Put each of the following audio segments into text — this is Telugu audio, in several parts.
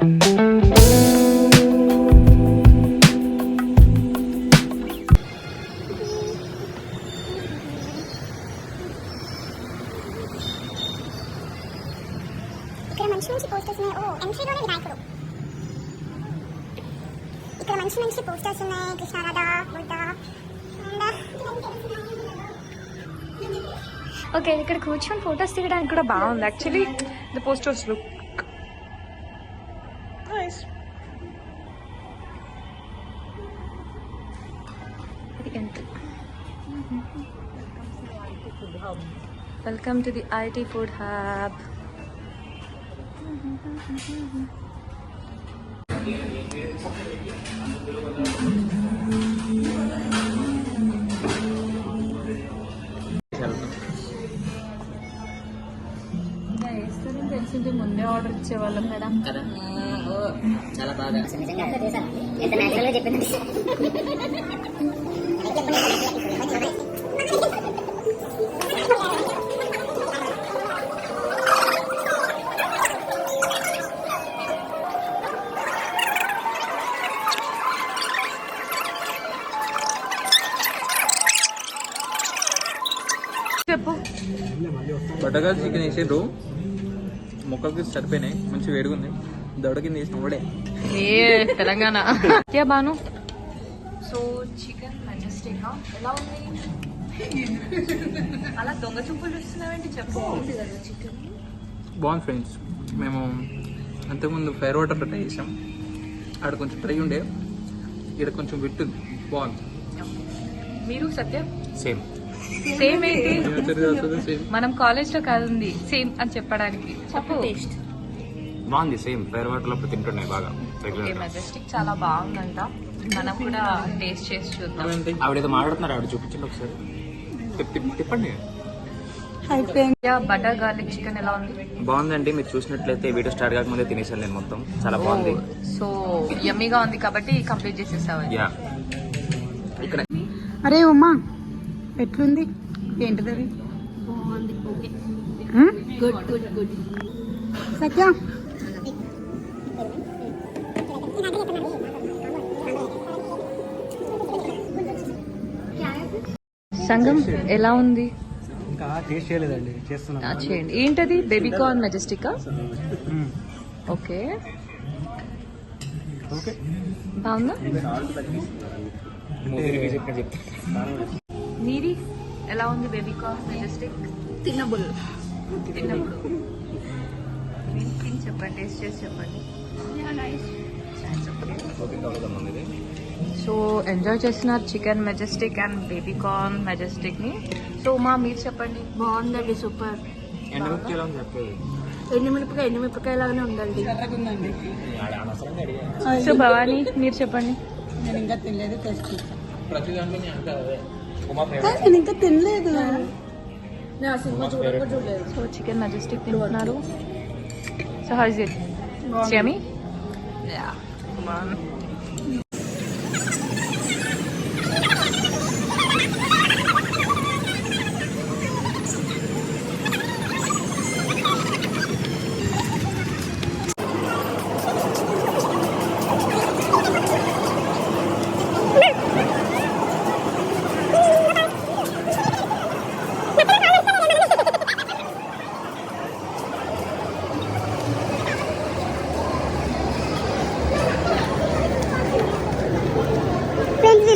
ఇక్కడ మంచి మంచి పోస్టర్స్ ఉన్నాయి. ఓ ఎంట్రీలోనే వినాయకుడు. ఇక్కడ మంచి మంచి పోస్టర్స్ ఉన్నాయి. కృష్ణారాధ, బుద్ధ. ఓకే, ఇక్కడ కూర్చొని ఫొటోస్ దిగడానికి కూడా బాగుంది. Actually the posters look nice. Welcome to the IT food hub. తెలిసింది ముందే ఆర్డర్ ఇచ్చేవాళ్ళం మేడం కదా. చాలా బాగా చెప్పు. బట్టగా చికెన్ వేసిండ్రు, మొక్కలకి సరిపోయినాయి, మంచి వేడిగా ఉంది. దొడ కింద వేసిన ఒకడే ఏ తెలంగాణ బాను. సో చికెన్ మెజెస్టిక్ ఎలా ఉంది? అలా దొంగ చూపులు చూస్తున్నావేంటి చెప్పు. చికెన్ బాగుంది ఫ్రెండ్స్. మేము అంతకుముందు ఫైర్ వాటర్ ట్రై చేసాం, ఆడ కొంచెం ట్రై ఉండే, ఇక్కడ కొంచెం విట్టుంది, బాగుంది. మీరు సత్యం సేమ్ సేమ్ ఏంటి? మనం కాలేజ్ లో కాదుంది సేమ్ అని చెప్పడానికి. చెప్పు. టేస్ట్ బాగుంది, సేమ్ ఫైర్ వాటర్ లో తింటున్నాయి బాగా. మెజెస్టిక్ చాలా బాగుందంట, మనం కూడా టేస్ట్ చేసి చూద్దాం. ఆవిడేదో మాట్లాడుతున్నారు, ఆవిడ చూపించండి ఒకసారి, తిప్పండి. బటర్ గార్లిక్ చికెన్ ఎలా ఉంది? బాగుందండి. మీరు చూసినట్లయితే వీడియో స్టార్ట్ కాకముందే తినేసాను నేను మొత్తం. చాలా బాగుంది. సో యమ్మీగా ఉంది కాబట్టి కంప్లీట్ చేసేసావు. యా. ఇక్కడ అరే ఉమ్మా ఎట్లుంది? ఏంటిది అది? బాగుంది. Okay, good good good. Satya Sangam ఎలా ఉంది? ఇంకా టేస్ట్ చేయలేదండి, చేస్తున్నా. చేయండి. ఏంటది? Baby corn majestic. Okay, okay బాగుందా? నీది ఎలా ఉంది? బేబీ కార్న్ మెజెస్టిక్ తిన్నబుల్. తిని చెప్పండి, టేస్ట్ చేసి చెప్పండి. సో ఎంజాయ్ చేస్తున్నారు chicken majestic and baby corn majestic ని. సో మీరు చెప్పండి. బాగుందండి, సూపర్. ఎండుమిరపకాయ లాగానే ఉందండి. సో భవానీ మీరు చెప్పండి. నేను ఇంకా తినలేదు, టేస్ట్ ప్రతి దాంట్లో నేను ఇంకా తినలేదు. సో చికెన్ మెజెస్టిక్ తింటున్నారు. So how is it? Yummy? Yeah, బాగుంది.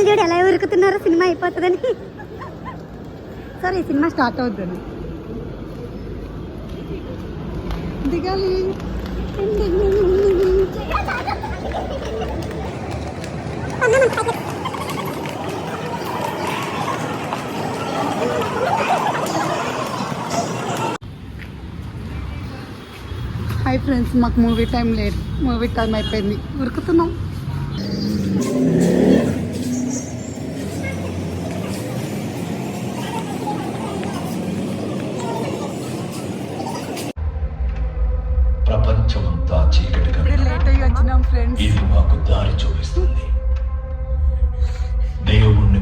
వీళ్ళు ఎలా ఉరుకుతున్నారో సినిమా అయిపోతుందని. సరే, ఈ సినిమా స్టార్ట్ అవుతుంది. దిగాలి. హాయ్ ఫ్రెండ్స్, మాకు మూవీ టైం లేదు. మూవీ టైం అయిపోయింది, ఉరుకుతున్నాం. ప్రపంచమంతా చీకటిగా లేట్ అయ్యి వచ్చినాం ఫ్రెండ్స్. ఇది మాకు దారి చూపిస్తుంది. దేవుణ్ణి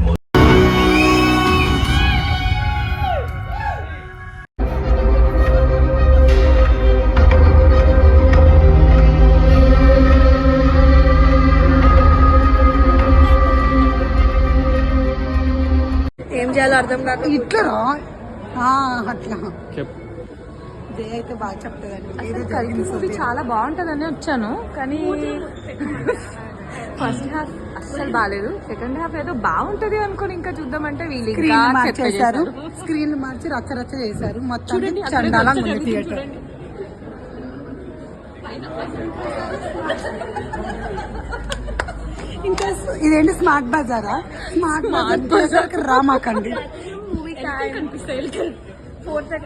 అర్థం కాక ఇట్లా రా. అట్లా చెప్పు. జయ అయితే బాగా చెప్తుందండి. అసలు కల్కి మూవీ చాలా బాగుంటదని వచ్చాను కానీ ఫస్ట్ హాఫ్ అస్సలు బాగాలేదు. సెకండ్ హాఫ్ ఏదో బాగుంటది అనుకుని ఇంకా చూద్దామంటే వీళ్ళు ఇంకా స్క్రీన్ చెత్త మార్చేశారు, చేశారు. స్క్రీన్ మార్చి రచ్చ రచ్చ చేశారు మొత్తం. చూడండి అక్కడ చండాలంగా రచ్చ ఉంది జరుగుతుంది థియేటర్. చూడండి. ఇంకా ఇదేంటి స్మార్ట్ బజారా? స్మార్ట్ బజార్ థియేటర్కి రామాకండి. మూవీ కనిపిస్తాయి 4:30